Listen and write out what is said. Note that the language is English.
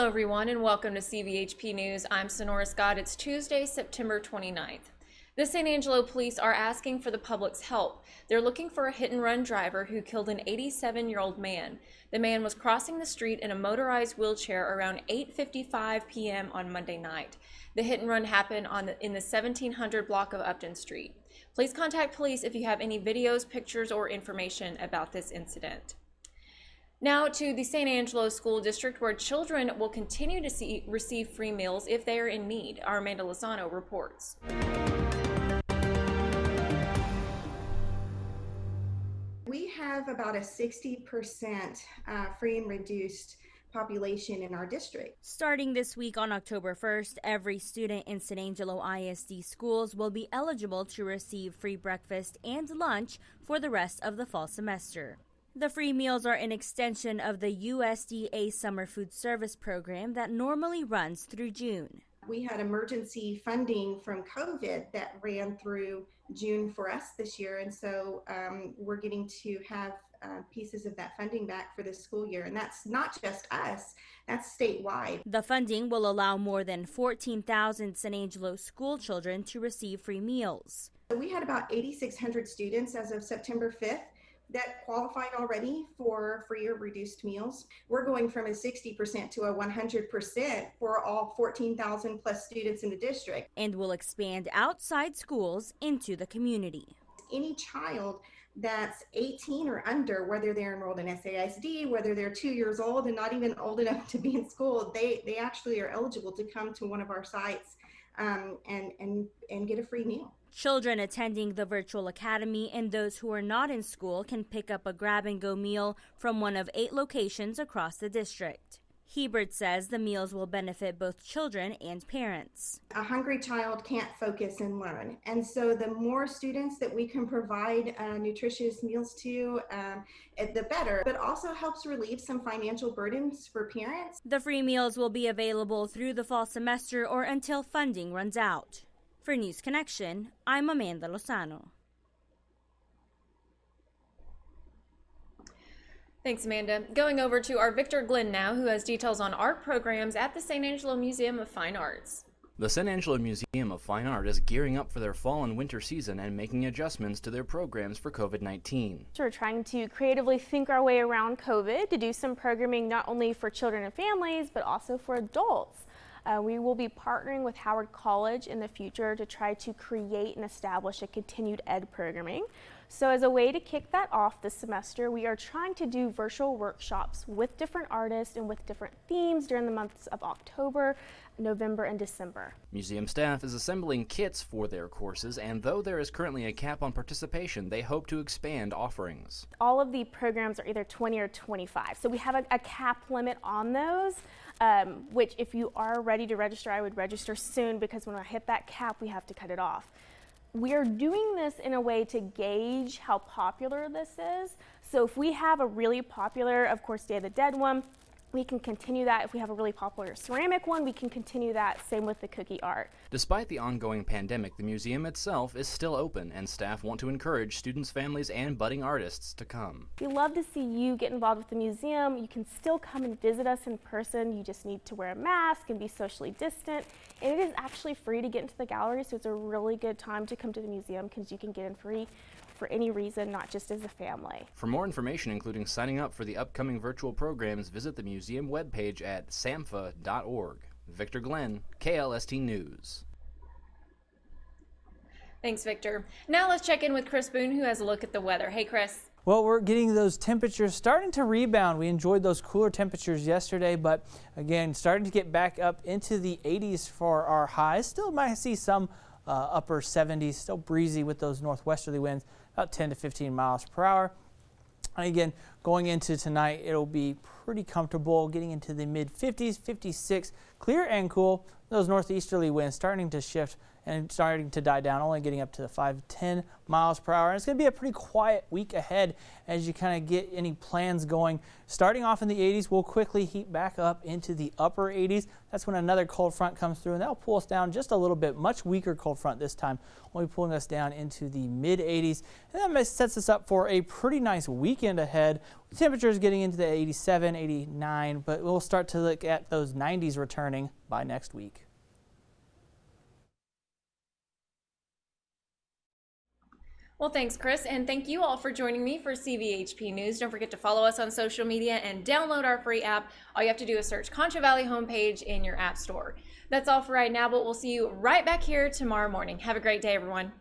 everyone, and welcome to CVHP News. I'm Sonora Scott. It's Tuesday, September 29th. The San Angelo police are asking for the public's help. They're looking for a hit-and-run driver who killed an 87-year-old man. The man was crossing the street in a motorized wheelchair around 8:55 p.m. on Monday night. The hit-and-run happened in the 1700 block of Upton Street. Please contact police if you have any videos, pictures, or information about this incident. Now to the San Angelo School District, where children will continue to receive free meals if they are in need. Our Amanda Lozano reports. We have about a 60% free and reduced population in our district. Starting this week on October 1st, every student in San Angelo ISD schools will be eligible to receive free breakfast and lunch for the rest of the fall semester. The free meals are an extension of the USDA Summer Food Service program that normally runs through June. We had emergency funding from COVID that ran through June for us this year, and so we're getting to have pieces of that funding back for this school year, and that's not just us, that's statewide. The funding will allow more than 14,000 San Angelo school children to receive free meals. We had about 8,600 students as of September 5th that qualified already for free or reduced meals. We're going from a 60% to a 100% for all 14,000 plus students in the district. And will expand outside schools into the community. Any child that's 18 or under, whether they're enrolled in SAISD, whether they're 2 years old and not even old enough to be in school, they actually are eligible to come to one of our sites and get a free meal. Children attending the virtual academy and those who are not in school can pick up a grab-and-go meal from one of 8 locations across the district. Hebert says the meals will benefit both children and parents. A hungry child can't focus and learn, and so the more students that we can provide nutritious meals to, the better, but also helps relieve some financial burdens for parents. The free meals will be available through the fall semester or until funding runs out. For News Connection, I'm Amanda Lozano. Thanks, Amanda. Going over to our Victor Glenn now, who has details on art programs at the San Angelo Museum of Fine Arts. The San Angelo Museum of Fine Art is gearing up for their fall and winter season and making adjustments to their programs for COVID-19. We're trying to creatively think our way around COVID to do some programming not only for children and families, but also for adults. We will be partnering with Howard College in the future to try to create and establish a continued ed programming. So as a way to kick that off this semester, we are trying to do virtual workshops with different artists and with different themes during the months of October, November, and December. Museum staff is assembling kits for their courses, and though there is currently a cap on participation, they hope to expand offerings. All of the programs are either 20 or 25, so we have a cap limit on those, which if you are ready to register, I would register soon, because when I hit that cap, we have to cut it off. We are doing this in a way to gauge how popular this is. So if we have a really popular, of course, Day of the Dead one, we can continue that. If we have a really popular ceramic one, we can continue that. Same with the cookie art. Despite the ongoing pandemic, the museum itself is still open, and staff want to encourage students, families, and budding artists to come. We love to see you get involved with the museum. You can still come and visit us in person. You just need to wear a mask and be socially distant. And it is actually free to get into the gallery, so it's a really good time to come to the museum because you can get in free for any reason, not just as a family. For more information, including signing up for the upcoming virtual programs, visit the museum webpage at samfa.org. Victor Glenn, KLST News. Thanks, Victor. Now let's check in with Chris Boone, who has a look at the weather. Hey, Chris. Well, we're getting those temperatures starting to rebound. We enjoyed those cooler temperatures yesterday, but again, starting to get back up into the 80s for our highs. Still might see some upper 70s, still breezy with those northwesterly winds, about 10 to 15 miles per hour. And again, going into tonight, it'll be pretty comfortable, getting into the mid 50s, 56, clear and cool. Those northeasterly winds starting to shift and starting to die down, only getting up to the 5 to 10 miles per hour. And it's going to be a pretty quiet week ahead as you kind of get any plans going. Starting off in the 80s, we'll quickly heat back up into the upper 80s. That's when another cold front comes through, and that'll pull us down just a little bit. Much weaker cold front this time, only pulling us down into the mid 80s. And that sets us up for a pretty nice weekend ahead. temperatures getting into the 87, 89, but we'll start to look at those 90s returning by next week. Well, thanks, Chris, and thank you all for joining me for CVHP News. Don't forget to follow us on social media and download our free app. All you have to do is search Concho Valley Homepage in your app store. That's all for right now, but we'll see you right back here tomorrow morning. Have a great day, everyone.